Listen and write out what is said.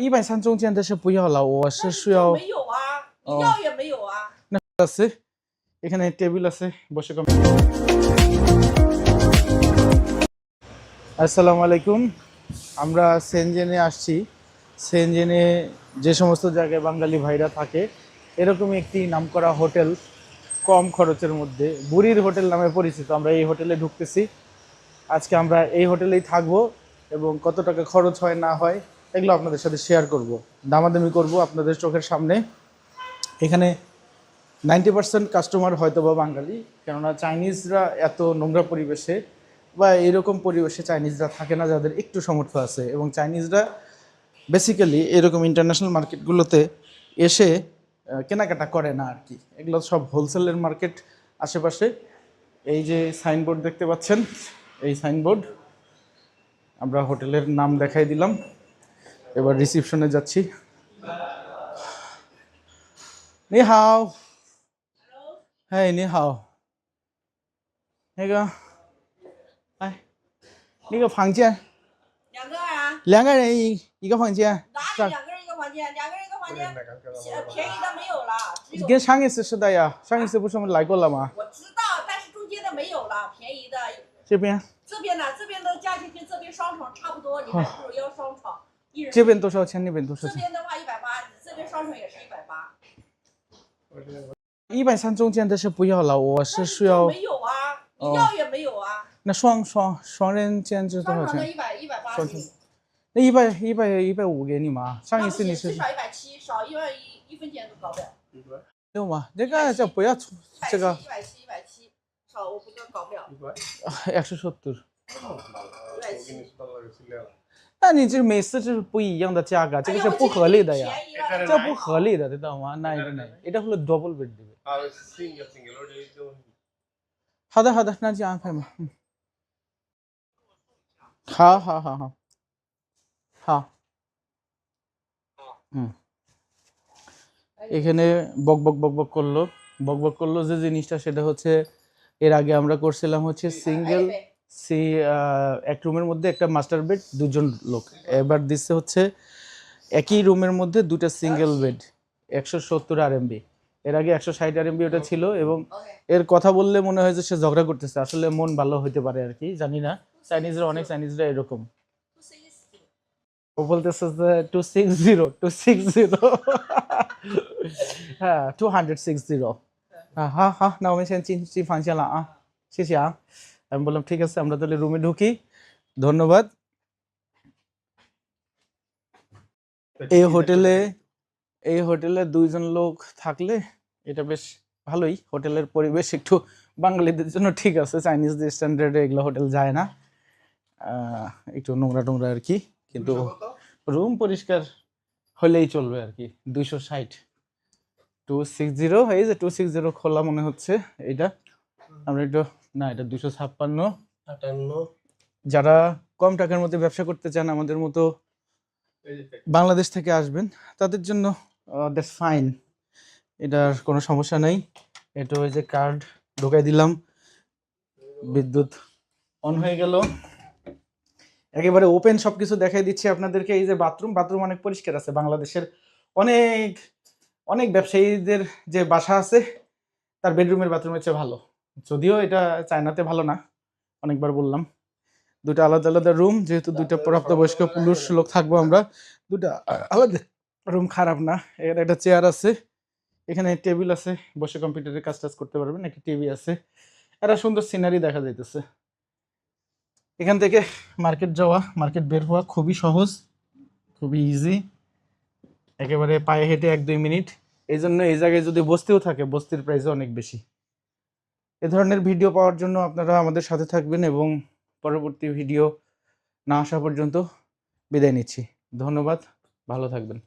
130中间的是不要了，我是需要。没有啊，你要也没有啊。আছে এখানে টেবিল আছে বসে কম। আসসালামু আলাইকুম, আমরা সেনজেনে আসছি। সেনজেনে যে সমস্ত জায়গায় বাঙালি ভাইরা থাকে এরকমই একটি নামকরা হোটেল, কম খরচের মধ্যে বুড়ির হোটেল নামে পরিচিত। আমরা এই হোটেলে ঢুকতেছি। আজকে আমরা এই হোটেলেই থাকবো এবং কত টাকা খরচ হয় না হয় এগুলো আপনাদের সাথে শেয়ার করব, দামাদামি করব আপনাদের চোখের সামনে। এখানে 90% কাস্টমার হয়তো বা বাঙালি, কেননা চাইনিজরা এত নোংরা পরিবেশে বা এরকম পরিবেশে চাইনিজরা থাকে না যাদের একটু সামর্থ্য আছে। এবং চাইনিজরা বেসিক্যালি এরকম ইন্টারন্যাশনাল মার্কেটগুলোতে এসে কেনাকাটা করে না আর কি। এগুলো সব হোলসেলের মার্কেট আশেপাশে। এই যে সাইনবোর্ড দেখতে পাচ্ছেন, এই সাইনবোর্ড, আমরা হোটেলের নাম দেখাই দিলাম। এবার রিসিপশনে যাচ্ছি। নি হাও, 嘿，你好，那个，哎，那个房间两个啊，两个人一个房间，哪里两个人一个房间？两个人一个房间，便宜的没有了，只有。跟上一次似的呀，上一次不是我们来过了吗？我知道，但是中间的没有了，便宜的。这边这边呢？这边的价钱跟这边双床差不多，你还不如要双床，一人。这边多少钱？那边多少钱？这边的话180，这边双床也是180。130中间的是不要了，我是需要。没有啊，你要也没有啊。那双人间是多少双床的钱？ 180。那150给你吗？上一次你是至少170，少1分钱都搞不了。有吗？这个就不要出这个170，少我不搞不了。170。 170。那你这每次这是不一样的价格，这个是不合理的呀，这不合理的，知道吗？那一个নাই, এটা হলো ডবল বেড দিবে। আর সিঙ্গেল ওটাই তো।好的好的，那就安排嘛。好好好好好。এখানে বকবক করলো যে জিনিসটা, সেটা হচ্ছে এর আগে আমরা করছিলাম হচ্ছে সিঙ্গেল এক রুমের মধ্যে একটা মাস্টার বেড, দুজন লোক। এবার দিচ্ছে হচ্ছে একই রুমের মধ্যে দুটা সিঙ্গেল বেড, 170 RMB। এর আগে 160 RMB ওটা ছিল। এবং এর কথা বললে মনে হয় যে সে ঝগড়া করতেছে, আসলে মন ভালো হইতে পারে আর কি, জানি না। অনেক চাইনিজরা এরকম। ও বলতেছে যে 260 হ্যাঁ 260। হ্যাঁ না, আমি চিন ফাংশন শেষে। আমি বললাম ঠিক আছে, আমরা তাহলে রুমে ঢুকি, ধন্যবাদ। এই হোটেলে দুইজন লোক থাকলে এটা বেশ ভালোই। হোটেলের পরিবেশ একটু বাঙালিদের জন্য ঠিক আছে, চাইনিজদের স্ট্যান্ডার্ডে এগুলো হোটেল যায় না, একটু নোংরা আর কি। কিন্তু রুম পরিষ্কার হলেই চলবে আর কি। 260 260, এই যে 260 খোলা মনে হচ্ছে এইটা। আমরা একটু না, এটা 256। যারা কম টাকার মধ্যে ব্যবসা করতে চান, আমাদের মতো বাংলাদেশ থেকে আসবেন, তাদের জন্য দ্যাটস ফাইন, এটার কোনো সমস্যা নাই। এটা ওই যে কার্ড ঢোকাই দিলাম, বিদ্যুৎ অন হয়ে গেল, একেবারে ওপেন সবকিছু দেখাই দিচ্ছি আপনাদেরকে। এই যে বাথরুম অনেক পরিষ্কার আছে। বাংলাদেশের অনেক ব্যবসায়ীদের যে বাসা আছে তার বেডরুমের বাথরুমের চেয়ে ভালো, যদিও এটা চায়নাতে ভালো না, অনেকবার বললাম। দুটো আলাদা রুম, যেহেতু দুইটা প্রাপ্তবয়স্ক পুরুষ লোক থাকবো আমরা, দুটা আলাদা রুম খারাপ না। এখানে একটা চেয়ার আছে, এখানে টেবিল আছে, বসে কম্পিউটারে কাজ করতে পারবেন। একটা টিভি আছে, একটা সুন্দর সিনারি দেখা যাইতেছে। এখান থেকে মার্কেট বের হওয়া খুবই সহজ, খুবই ইজি, একেবারে পায়ে হেঁটে 1-2 মিনিট। এই জন্য এই জায়গায় যদি বস্তিও থাকে, বস্তির প্রাইসও অনেক বেশি। এ ধরনের ভিডিও পাওয়ার জন্য আপনারা আমাদের সাথে থাকবেন এবং পরবর্তী ভিডিও না আসা পর্যন্ত বিদায় নিচ্ছি। ধন্যবাদ, ভালো থাকবেন।